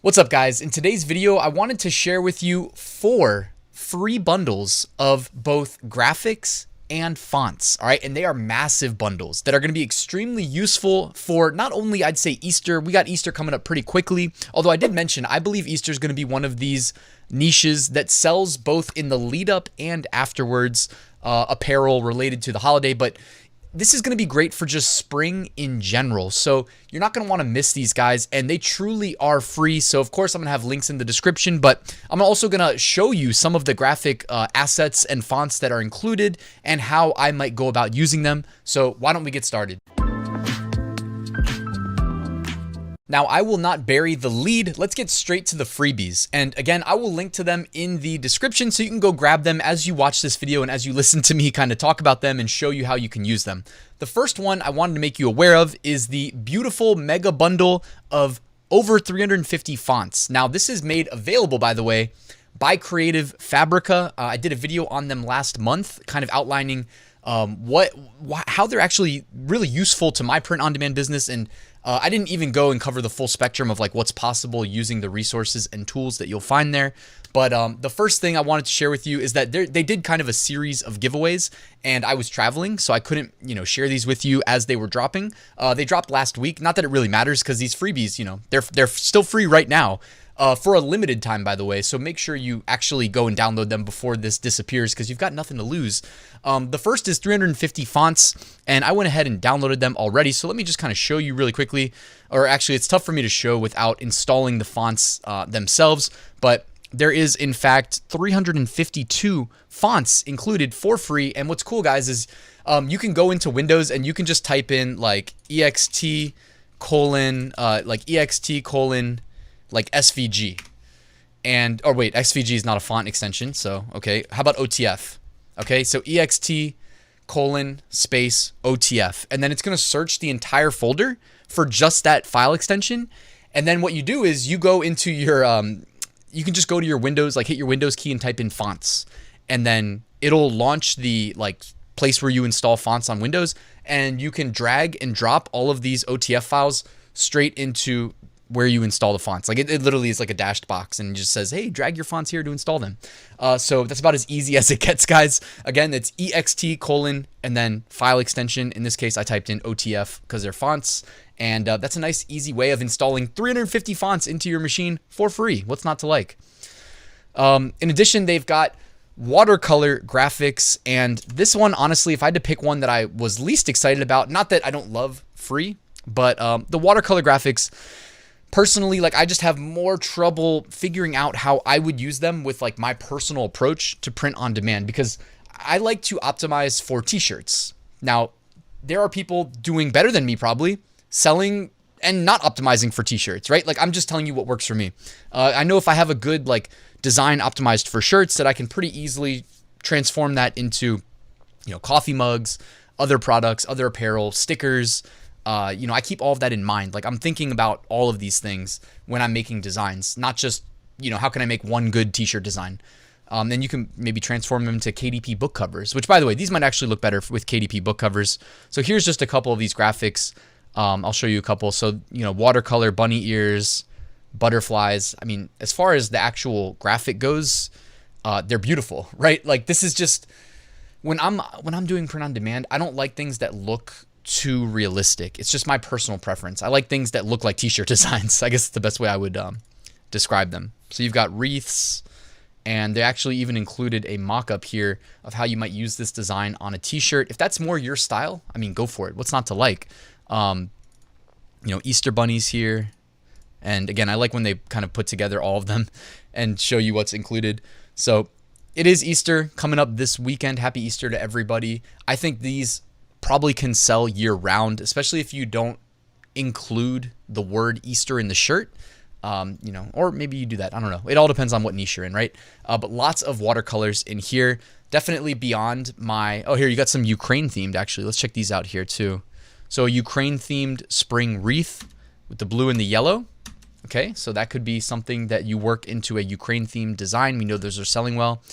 What's up, guys? In today's video, I wanted to share with you 4 free bundles of both graphics and fonts. All right, and they are massive bundles that are going to be extremely useful for not only, I'd say, Easter. We got Easter coming up pretty quickly, although I did mention I believe Easter is going to be one of these niches that sells both in the lead up and afterwards apparel related to the holiday. But this is going to be great for just spring in general. So you're not going to want to miss these guys, and they truly are free. So of course I'm going to have links in the description, but I'm also going to show you some of the graphic assets and fonts that are included and how I might go about using them. So why don't we get started? Now, I will not bury the lead. Let's get straight to the freebies. And again, I will link to them in the description so you can go grab them as you watch this video and as you listen to me kind of talk about them and show you how you can use them. The first one I wanted to make you aware of is the beautiful mega bundle of over 350 fonts. Now, this is made available, by the way, by Creative Fabrica. I did a video on them last month, kind of outlining how they're actually really useful to my print-on-demand business. And I didn't even go and cover the full spectrum of like what's possible using the resources and tools that you'll find there. But the first thing I wanted to share with you is that they did kind of a series of giveaways, and I was traveling, so I couldn't, share these with you as they were dropping. They dropped last week. Not that it really matters, because these freebies, they're still free right now. For a limited time, by the way, so make sure you actually go and download them before this disappears, because you've got nothing to lose. The first is 350 fonts, and I went ahead and downloaded them already, so let me just kind of show you really quickly. Or actually, it's tough for me to show without installing the fonts themselves, but there is, in fact, 352 fonts included for free. And what's cool, guys, is you can go into Windows and you can just type in like ext colon SVG, and SVG is not a font extension, so okay, how about OTF? Okay, so ext colon space OTF, and then it's going to search the entire folder for just that file extension. And then what you do is you go into your you can just go to your Windows, like hit your Windows key and type in fonts, and then it'll launch the place where you install fonts on Windows, and you can drag and drop all of these OTF files straight into where you install the fonts. Like it literally is like a dashed box, and it just says, hey, drag your fonts here to install them. So that's about as easy as it gets, guys. Again, it's ext colon and then file extension. In this case, I typed in OTF because they're fonts. And that's a nice, easy way of installing 350 fonts into your machine for free. What's not to like? In addition, they've got Watercolor Graphics. And this one, honestly, if I had to pick one that I was least excited about, not that I don't love free, but the Watercolor Graphics, personally, I just have more trouble figuring out how I would use them with my personal approach to print on demand, because I like to optimize for t-shirts. Now, there are people doing better than me probably selling and not optimizing for t-shirts, right? I'm just telling you what works for me. I know if I have a good design optimized for shirts, that I can pretty easily transform that into, coffee mugs, other products, other apparel, stickers. I keep all of that in mind. I'm thinking about all of these things when I'm making designs, not just, how can I make one good t-shirt design? Then you can maybe transform them to KDP book covers, which, by the way, these might actually look better with KDP book covers. So here's just a couple of these graphics. I'll show you a couple. So, watercolor bunny ears, butterflies. I mean, as far as the actual graphic goes, they're beautiful, right? This is just, when I'm doing print on demand, I don't like things that look too realistic. It's just my personal preference. I like things that look like t-shirt designs. I guess it's the best way I would describe them. So you've got wreaths, and they actually even included a mock-up here of how you might use this design on a t-shirt. If that's more your style, I mean, go for it. What's not to like? Easter bunnies here. And again, I like when they kind of put together all of them and show you what's included. So it is Easter coming up this weekend. Happy Easter to everybody. I think these probably can sell year round, especially if you don't include the word Easter in the shirt, or maybe you do that. I don't know. It all depends on what niche you're in, right? But lots of watercolors in here, definitely beyond my, here you got some Ukraine themed actually. Let's check these out here too. So a Ukraine themed spring wreath with the blue and the yellow. Okay, so that could be something that you work into a Ukraine themed design. We know those are selling well.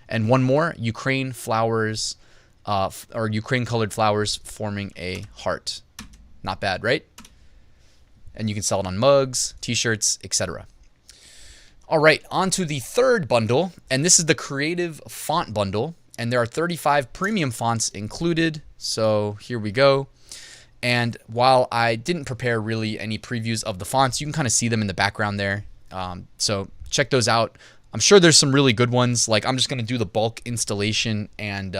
And one more, Ukraine flowers, or Ukraine colored flowers forming a heart. Not bad, right? And you can sell it on mugs, t-shirts, etc. All right, on to the third bundle, and this is the Creative Font Bundle, and there are 35 premium fonts included. So here we go. And while I didn't prepare really any previews of the fonts, you can kind of see them in the background there. So check those out. I'm sure there's some really good ones. Like, I'm just going to do the bulk installation, and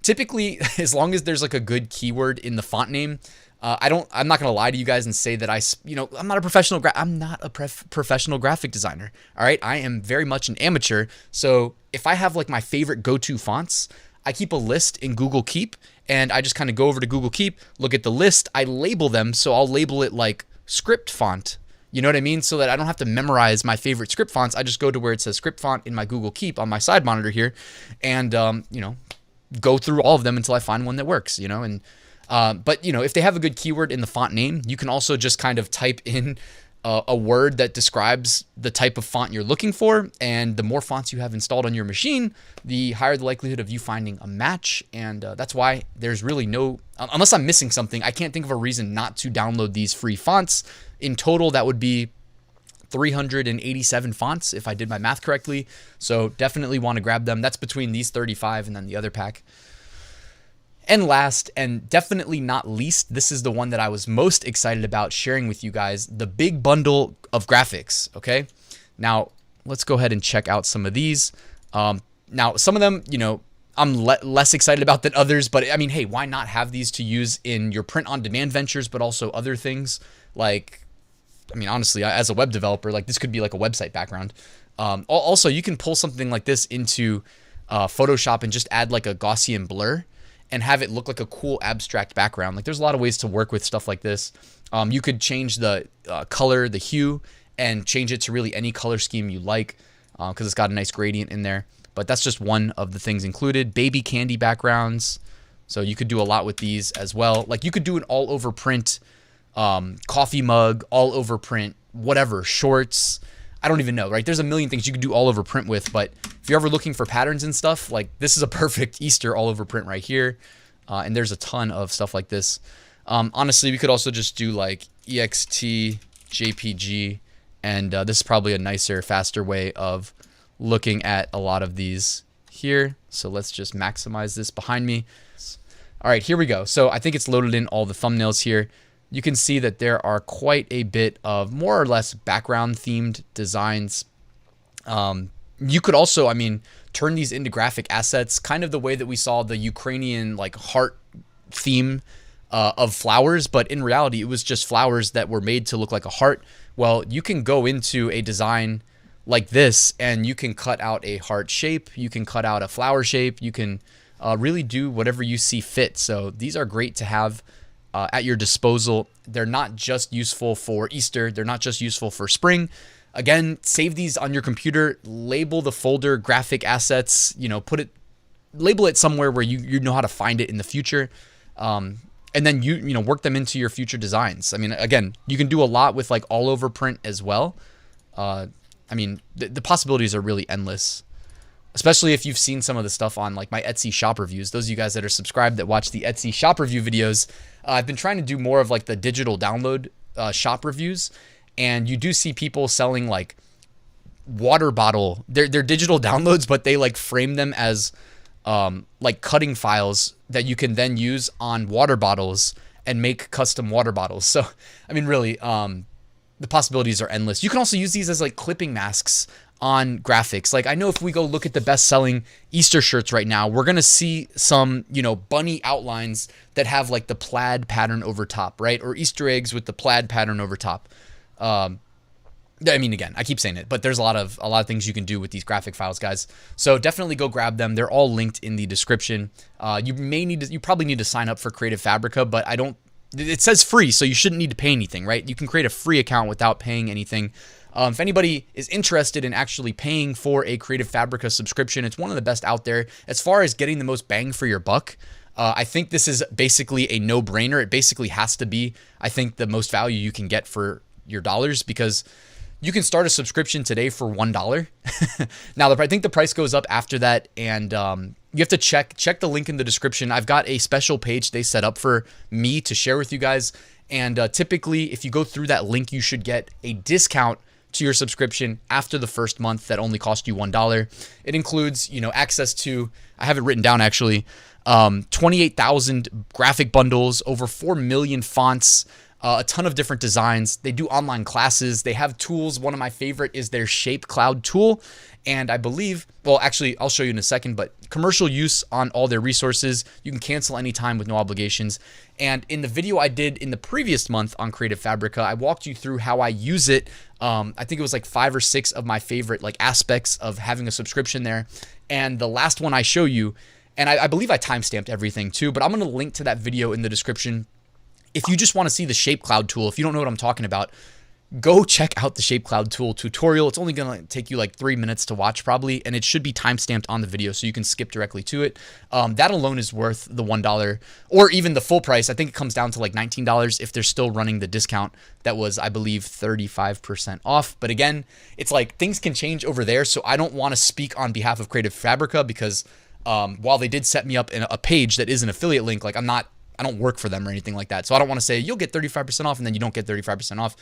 typically, as long as there's like a good keyword in the font name, I'm not going to lie to you guys and say that I'm not a professional graphic designer. All right. I am very much an amateur. So if I have like my favorite go-to fonts, I keep a list in Google Keep, and I just kind of go over to Google Keep, look at the list, I label them. So I'll label it like script font. You know what I mean? So that I don't have to memorize my favorite script fonts. I just go to where it says script font in my Google Keep on my side monitor here, and go through all of them until I find one that works. But if they have a good keyword in the font name, you can also just kind of type in a word that describes the type of font you're looking for. And the more fonts you have installed on your machine, the higher the likelihood of you finding a match. And that's why there's really unless I'm missing something, I can't think of a reason not to download these free fonts. In total, that would be 387 fonts if I did my math correctly. So definitely want to grab them. That's between these 35 and then the other pack. And last, and definitely not least, this is the one that I was most excited about sharing with you guys, the big bundle of graphics, okay? Now, let's go ahead and check out some of these. Now, some of them, I'm less excited about than others, but I mean, hey, why not have these to use in your print-on-demand ventures, but also other things? Like, I mean, honestly, as a web developer, like this could be like a website background. Also, you can pull something like this into Photoshop and just add like a Gaussian blur and have it look like a cool abstract background. Like, there's a lot of ways to work with stuff like this. You could change the color, the hue, and change it to really any color scheme you like, because it's got a nice gradient in there. But that's just one of the things included. Baby candy backgrounds. So you could do a lot with these as well. Like, you could do an all over print coffee mug, all over print, whatever, shorts. I don't even know, right? There's a million things you could do all over print with, but if you're ever looking for patterns and stuff, like this is a perfect Easter all over print right here. And there's a ton of stuff like this. Honestly, we could also just do like EXT, JPG, and this is probably a nicer, faster way of looking at a lot of these here. So let's just maximize this behind me. All right, here we go. So I think it's loaded in all the thumbnails here. You can see that there are quite a bit of more or less background themed designs. You could also, I mean, turn these into graphic assets, kind of the way that we saw the Ukrainian like heart theme of flowers, but in reality, it was just flowers that were made to look like a heart. Well, you can go into a design like this and you can cut out a heart shape. You can cut out a flower shape. You can really do whatever you see fit. So these are great to have at your disposal. They're not just useful for Easter. They're not just useful for spring. Again, save these on your computer, label the folder graphic assets, label it somewhere where you know how to find it in the future. And then you work them into your future designs. I mean, again, you can do a lot with like all over print as well. I mean, the possibilities are really endless. Especially if you've seen some of the stuff on like my Etsy shop reviews. Those of you guys that are subscribed that watch the Etsy shop review videos, I've been trying to do more of like the digital download shop reviews. And you do see people selling like water bottle. They're digital downloads, but they like frame them as like cutting files that you can then use on water bottles and make custom water bottles. So, I mean, really, the possibilities are endless. You can also use these as like clipping masks on graphics. Like, I know if we go look at the best-selling Easter shirts right now, we're gonna see some, bunny outlines that have like the plaid pattern over top, right? Or Easter eggs with the plaid pattern over top. I mean, again, I keep saying it, but there's a lot of things you can do with these graphic files, guys. So definitely go grab them. They're all linked in the description. You probably need to sign up for Creative Fabrica, but it says free, so you shouldn't need to pay anything, right? You can create a free account without paying anything. If anybody is interested in actually paying for a Creative Fabrica subscription, it's one of the best out there. As far as getting the most bang for your buck, I think this is basically a no-brainer. It basically has to be, I think, the most value you can get for your dollars, because you can start a subscription today for $1. Now, I think the price goes up after that, and you have to check the link in the description. I've got a special page they set up for me to share with you guys, and typically, if you go through that link, you should get a discount to your subscription after the first month that only cost you $1. It includes, access to, I have it written down actually, 28,000 graphic bundles, over 4 million fonts, a ton of different designs. They do online classes. They have tools. One of my favorite is their Shape Cloud tool. And I believe, well, actually, I'll show you in a second, but commercial use on all their resources. You can cancel anytime with no obligations. And in the video I did in the previous month on Creative Fabrica, I walked you through how I use it. I think it was like 5 or 6 of my favorite aspects of having a subscription there. And the last one I show you, and I believe I timestamped everything too, but I'm going to link to that video in the description. If you just want to see the Shape Cloud tool, if you don't know what I'm talking about, go check out the Shape Cloud tool tutorial. It's only going to take you like 3 minutes to watch probably, and it should be timestamped on the video so you can skip directly to it. That alone is worth the $1 or even the full price. I think it comes down to like $19 if they're still running the discount that was, I believe, 35% off. But again, it's like things can change over there, so I don't want to speak on behalf of Creative Fabrica because while they did set me up in a page that is an affiliate link, like I don't work for them or anything like that. So I don't want to say you'll get 35% off and then you don't get 35% off.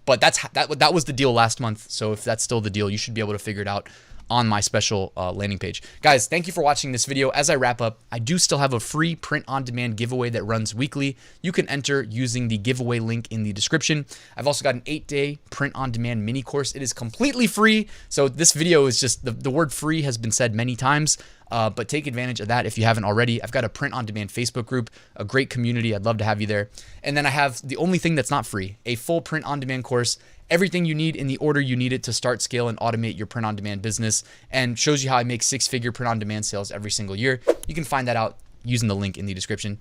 But that was the deal last month. So if that's still the deal, you should be able to figure it out on my special landing page. Guys, thank you for watching this video. As I wrap up, I do still have a free print-on-demand giveaway that runs weekly. You can enter using the giveaway link in the description. I've also got an 8-day print-on-demand mini course. It is completely free. So this video is just, the word free has been said many times. But take advantage of that if you haven't already. I've got a print-on-demand Facebook group, a great community. I'd love to have you there. And then I have the only thing that's not free, a full print-on-demand course, everything you need in the order you need it to start, scale, and automate your print-on-demand business, and shows you how I make 6-figure print-on-demand sales every single year. You can find that out using the link in the description.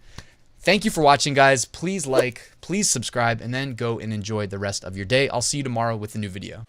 Thank you for watching, guys. Please like, please subscribe, and then go and enjoy the rest of your day. I'll see you tomorrow with a new video.